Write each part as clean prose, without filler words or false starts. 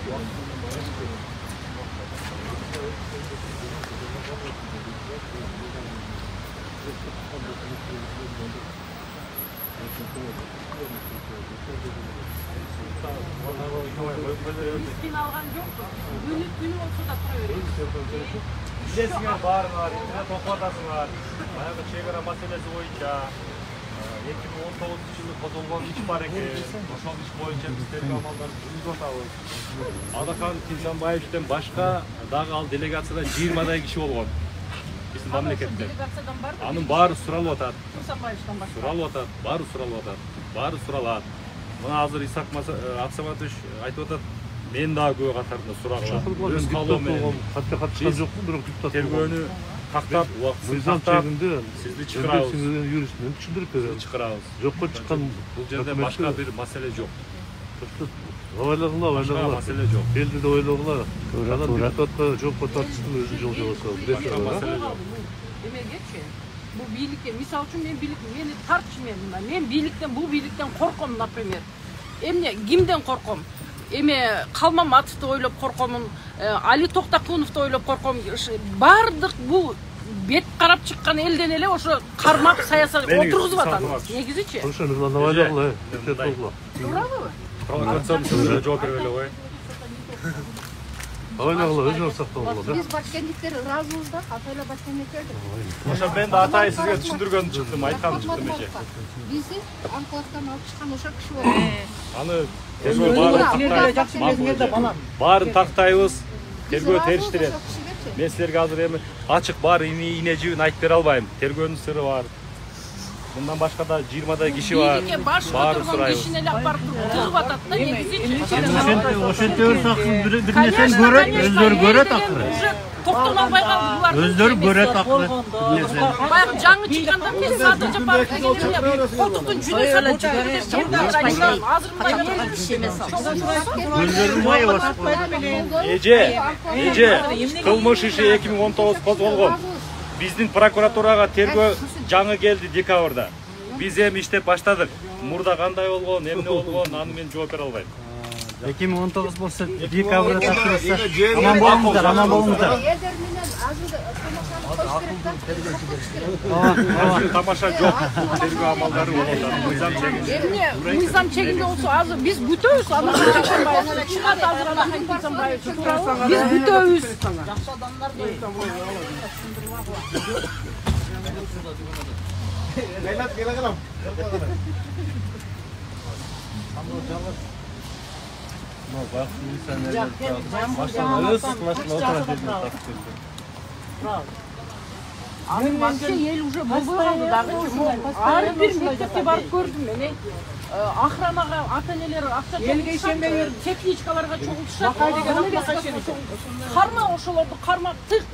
Miskin algan yok. Günü olsa da para veriyor. Bilesizler var, internet okudasın var. Bayağı çegara meselesi boyunca 2019 yılı kozulgan iş var ekan. Ошол iş boyunca biz tergөө амалдарын жүргүзүп атабыз. Адахан Тинсанбаевден башка дагы ал делегацияда 20дай киши болгон. Биздин мамлекетте. Анын баары суралып атат. Тинсанбаевден башка. Суралып атат, баары суралып атат. Баары суралат. Мына азыр Исак Аксаматович айтып атат. Мен дагы күбө катарында сурагылар. Өз калоом менен катчыкан жокпу, бирок депутат. Тергөөнү тактап, убактысын тактап, сизди чыгарабыз. Юристтен түшүндүрүп беребиз. Чыгарабыз. Жокко чыккан Бул жерде башка бир маселе жок. Ойлогуңар, маселе жок. Элди да ойлогуңар. Анан депутатка жокко тартыштын өзү жол жабаса. Башка маселе жок. Эмегечи? Бул бийликке, мисалы үчүн мени тартышмын. Мен бийликтен, бул бийликтен корком, например. Эмне кимден корком? Эме Калмаматовду ойлоп коркомун, Али Токтакуновду ойлоп корком. Бардык бул бет карап чыккан элден эле ошо кармап саясат отургузуп атат. Негизичи? Ошо ойлогула. Туурабы? Провокационный сөзгө жооп бербей эле кой. Ойлогула, өзүңөр сакталгыла. Биз башкенттер ыраазыбыз да, атайла башкенттер. Ошо мен да атай сизге түшүндүргөн чыктым, айткан чыктым эже. Бизди анклавдан алып чыккан ошо киши бар. Аны баарын тактайбыз, тергөө териштирет. Мен силерге азыр эми ачык бар ине жибин айтып бере албайм. Тергөөнүн сыры бар. Мындан башка да 20дай киши бар. Баары сурайбыз. Кишини эле алып барып тыгып атат да, негизичи. Ошентип саксыз бир нерсени көрөт, өздөрү көрөт акыры. Токтон албай калды булар. Өздөрү көрөт акыры. Баягы жаңы чыкканда мен Садыр Жапаров деген колтуктун жүнүсү азыр мына Өздөрү май басып. Эже, кылмыш иши 2019 козголгон. Биздин прокуратурага тергөө жаңы келди декабрда. Биз эми иштеп баштадык. Мурда кандай болгон, эмне болгон, аны мен жооп бере албайм. 2019 болсо декабрда тапшырса, аман болуңуздар. Элдер менен азыр Тамаша жок. Тергөө амалдары болот. мыйзам чегинде болсо азыр биз бүтөбүз, аны чыгат азыр Адахан Тинсанбаев туурабы? Биз бүтөбүз. Жакшы адамдар Анын вообще ел уже болбой калды дагы. Ар бир мектепке барып көрдүм мен. Охранага ата-энелер акча чогултушат, тепличкаларга чогултушат. Карма ошолорду кармап тык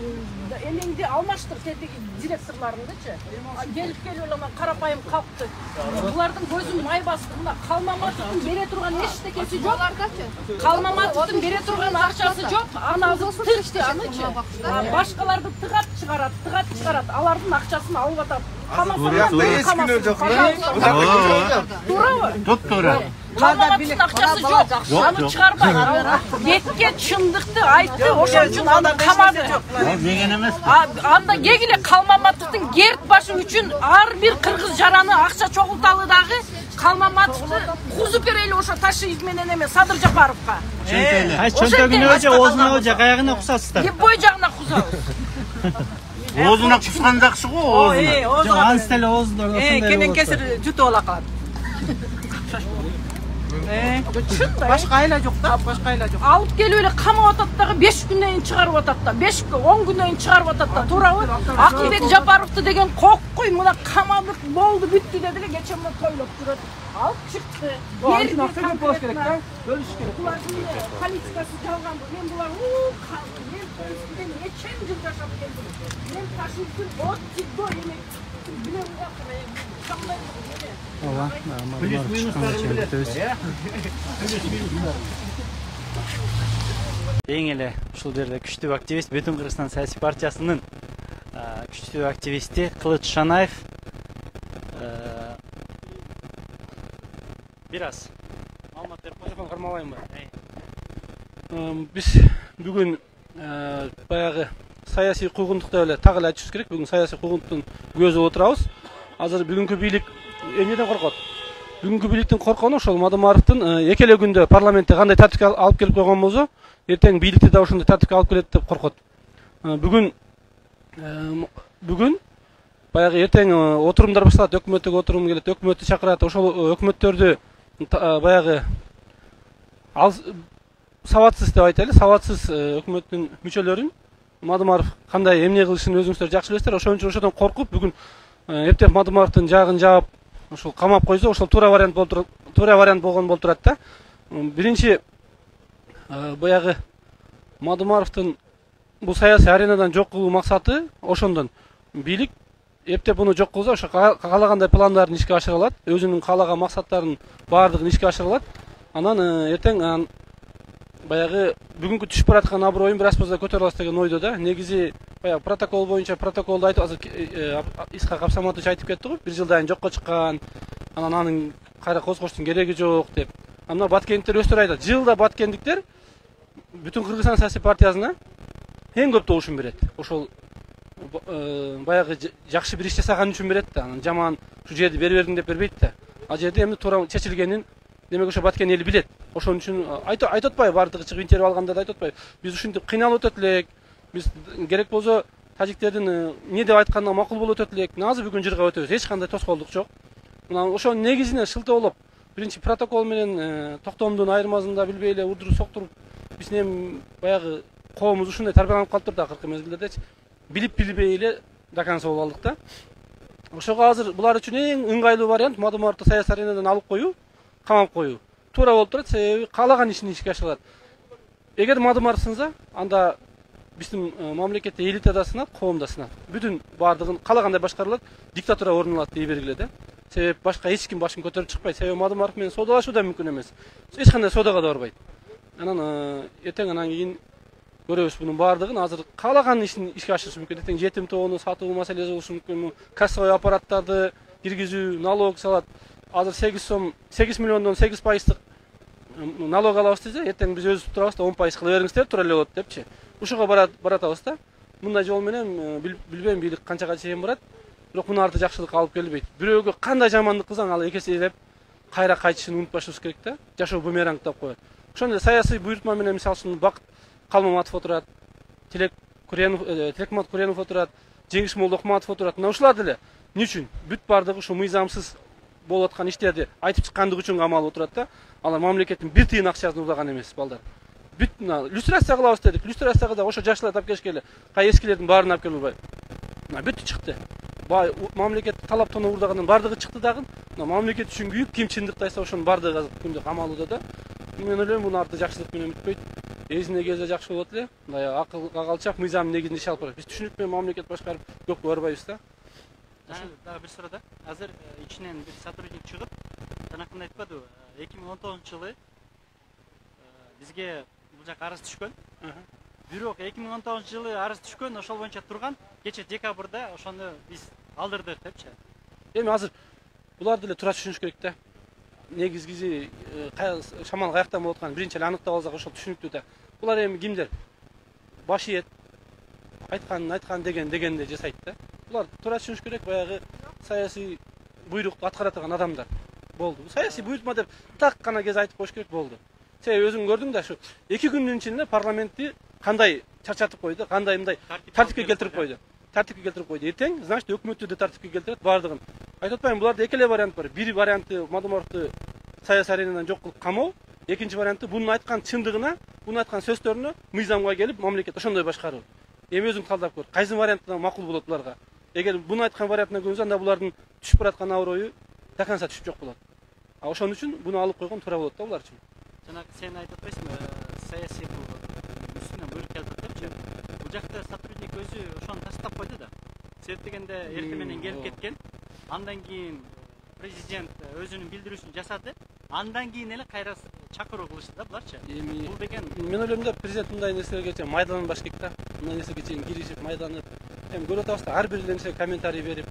элеңди алмаштыр тетиги директорларындычы. Келип эле карапайым калкты. Булардын көзүн май басты. Мына Калмаматовдун бере турган эчтекеси жок. Калмаматовдун бере турган акчасы жок. Аны азыр тыкты анычы. Башкаларды тыгат чыгарат. Алардын акчасын алып атат. Туурабы? Топ-туура. Калмаматовдун акчасы жок. Аны чыгарбай. Бетке чындыкты айтты, ошон үчүн аны камады. Деген эмес. Анда кегиле Калмаматовдун керт башы үчүн ар бир кыргыз жараны акча чогулталы дагы Калмаматовду кузуп берели ошо Ташиев менен эме Садыр Жапаровка. Чөнтөгүнө же, оозуна же, каягына кусасыздар. Бой жагына кузабыз. Оозуна кускан жакшы го, оозуна. Жок, аныс деле оозунда ошондой. Кенен кесир жутуп ала калат. Башка айла жок да, башка айла жок. Алып келип эле камап атат дагы 5 күндөн кийин чыгарып атат да, 5 10 күндөн кийин чыгарып атат да, туурабы? Акылбек Жапаровду деген коккуй мына камадык болду, бүттү деди эле, кече мына тойлоп жүрөт. Алып чыкты. Антин акча көп болуш керек да, бөлүш керек. Булардын политикасы жалган. Мен булар мен үстүнөн нече жыл жашап келдим. Мен Ташиевдин от тигдо эмек билем Эң эле ушул жерде күчтүү активист, Бүтүн Кыргызстан саясий партиясынын күчтүү активисти Кылыч Шанаев бир аз маалымат берип коюп кармабайм ба? Биз бүгүн баягы саясий куугунтук деп эле так эле айтышыбыз керек. Бүгүн саясий куугунтуктун көзү отурабыз. Азыр бүгүнкү бийлик эмнеден коркот? Бүгүнкү бийликтин коркону ошол Мадымаровдун эки эле күндө парламентте кандай тартипке алып келип койгон болсо, эртең бийликти да ошондой тартипке алып келет деп коркот. Бүгүн баягы эртең отурумдар башталат, өкмөттүк отурум келет, өкмөттү чакырат, ошол өкмөттөрдү баягы сабатсыз деп айтайлы, сабатсыз өкмөттүн мүчөлөрүн Мадымаров кандай эмне кылышын өзүңүздөр жакшы билесиздер. Ошон үчүн ошодон коркуп бүгүн эптеп Мадымаровдун жагын жаап ошол камап койсо, ошол туура вариант болгон болуп турат да. Биринчи баягы Мадымаровдун бул саясий аренадан жок кылуу максаты ошондон. Бийлик эптеп буну жок кылса, ошо каалагандай пландарын ишке ашыра алат, өзүнүн каалаган максаттарынын баардыгын ишке ашыра алат. Анан эртең баягы бүгүнкү түшүп бараткан аброюн бир аз болсо көтөрө алабыз деген ойдо да. Негизи баягы протокол боюнча протоколду айтып, азыр Исхак Абсаматович айтып кетти го, 1 жылдан жокко чыккан, анан анын кайра козгоштун кереги жок деп. Ана баткендиктер өздөрү айтат, жылда баткендиктер бүтүн Кыргызстан саясий партиясына эң көп добушун берет. Ошол баягы жакшы бир иш жасаган үчүн берет да. Анан жаман ушу жерди бербедиң деп бербейт да. Ал жерде эмне туура чечилгенин демек ошо баткен эл билет. Ошон үчүн айтып атпайбы, бардыгы чыгып интервью алганда да айтып атпайбы. Биз ушинтип кыйналып өтөт элек. Биз керек болсо тажиктердин эмне деп айтканына макул болуп өтөт элек. Азыр бүгүн жыргап өтөбүз. Эч кандай тоскоолдук жок. Мына ошонун негизине шылтоолоп, биринчи протокол менен токтомдун айырмасында билбей эле урдуруп соктуруп, биздин баягы коомубуз ушундай тарбияланып калыптыр да акыркы мезгилдердечи. Билип билбей эле до конца болуп алдык да. Ошого азыр булар үчүн эң ыңгайлуу вариант Мадымаровду саясий аренадан алып коюу, камап коюу. Туура болуп турат, себеби каалаган ишин ишке ашыра алат. Эгер Мадымаров сынса, анда биздин мамлекетте элита да сынат, коом да сынат. Бүтүн баардыгын каалагандай башкарылат, диктатура орун алат дей бергиле да. Себеп башка эч ким башын көтөрүп чыкпайт. Себеби Мадымаров менен соодалашуу да мүмкүн эмес. Эч кандай соодага да барбайт. Анан эртең анан кийин көрөбүз бунун баардыгын. Азыр каалаган ишин ишке ашырышы мүмкүн. Эртең жетим тоону сатуу маселеси болушу мүмкүн. Кассовый аппараттарды киргизүү, налог салат. Азыр 8 миллиондон 8% налог алабыз десе, эртең биз өзүбүз турабыз да 10% кыла бериңиздер, тура эле болот депчи. Ушуга баратабыз да. Мындай жол менен билбейм бийлик канчага чейин барат. Бирок мына арты жакшылык алып келбейт. Бирөөгө кандай жамандык кылсаң, ал экеселеп кайра кайтышын унутпашыбыз керек да. Жашоо бумерангдап коет. Ошондой саясий буйртма менен мисалы үчүн Бакыт Калмаматов отурат, Тилекмат Куренов отурат, Жеңиш Молдокматов отурат. Мына ушулар деле эмне үчүн бүт бардыгы ушу мыйзамсыз болуп аткан иштерди айтып чыккандыгы үчүн камалып отурат да. Алар мамлекеттин бир тыйын акчасын уулаган эмес балдар. Бүт люстрация кылабыз дедик. Люстрацияга да ошо жаштарды алып келишкеле. Кай эскилердин баарын алып келип албай. Бүт чыкты. Мамлекет талап тоно урдагандан бардыгы чыкты дагы. Мамлекет үчүн күйүп, ким чындыкты айтса ошонун бардыгы азыр күндө камалууда да. Мен ойлойм муну арты жакшылык менен бүтпөйт. Эзине келсе жакшы болот эле. Мындай акылга калчак мыйзамдын негизинде иш алып барат. Биз түшүнүк менен мамлекет башкарып көпкө барбайбыз да. Дагы бир суроо да. Азыр ичинен бир сотрудник чыгып, жанакында айтпадыбы? 2019-жылы бизге бул жак арыз түшкөн. Бирок 2019-жылы арыз түшкөн, ошол боюнча турган. Кече декабрда ошону биз алдырдык депчи. Эми азыр булар деле туура түшүнүш керек да. Негизгиси шамал каяктан болуп атканын биринчи эле аныктап алсак ошол түшүнүктүү да. Булар эми кимдер? Баш ийет, айткан дегенде жасайт да. Булар туура түшүнүш керек, баягы саясий буйрукту аткара турган адамдар. Болду. Саясий буйртма деп так гана кез айтып коюш керек болду. Себеби өзүң көрдүң да, ушу 2 күндүн ичинде парламентти кандай чарчатып койду, кандай мындай тартипке келтирип койду. Эртең, значит, өкмөттү да тартипке келтирет бардыгын. Айтып атпайбы, буларда эки эле вариант бар. Бир варианты Мадымаровду саясий аренадан жок кылып камоо, экинчи варианты бунун айткан чындыгына, бунун айткан сөздөрүнө мыйзамга келип мамлекет ошондой башкаруу. Эми өзүң талдап көр. Кайсы вариантына макул болот буларга? Эгер буну айткан вариантына көнсө, анда булардын түшүп бараткан аброю до конца түшүп жок болот. Ошон үчүн буну алып койгон туура болот да булар үчүн. Жанагы сен айтып атпайсыңбы, саясий үстүнөн буйрук келип депчи. Бул жакта сотрудник өзү ошону таштап койду да. Себеп дегенде эртең менен келип кеткен. Андан кийин президент өзүнүн билдирүүсүн жасады. Андан кийин эле кайра чакыруу кылышты да буларчы. Бул деген мен ойлойм да, президент мындай нерселерге чейин майданбаш керек да. Мындай нерселерге чейин киришип, майданып, эми көрүп атабыз да, ар бир нерсе комментарий берип,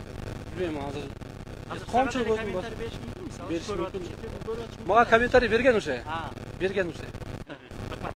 билбейм азыр коомчулук өзүн комментарий бериш мүмкүн. Мага комментарий берген уже.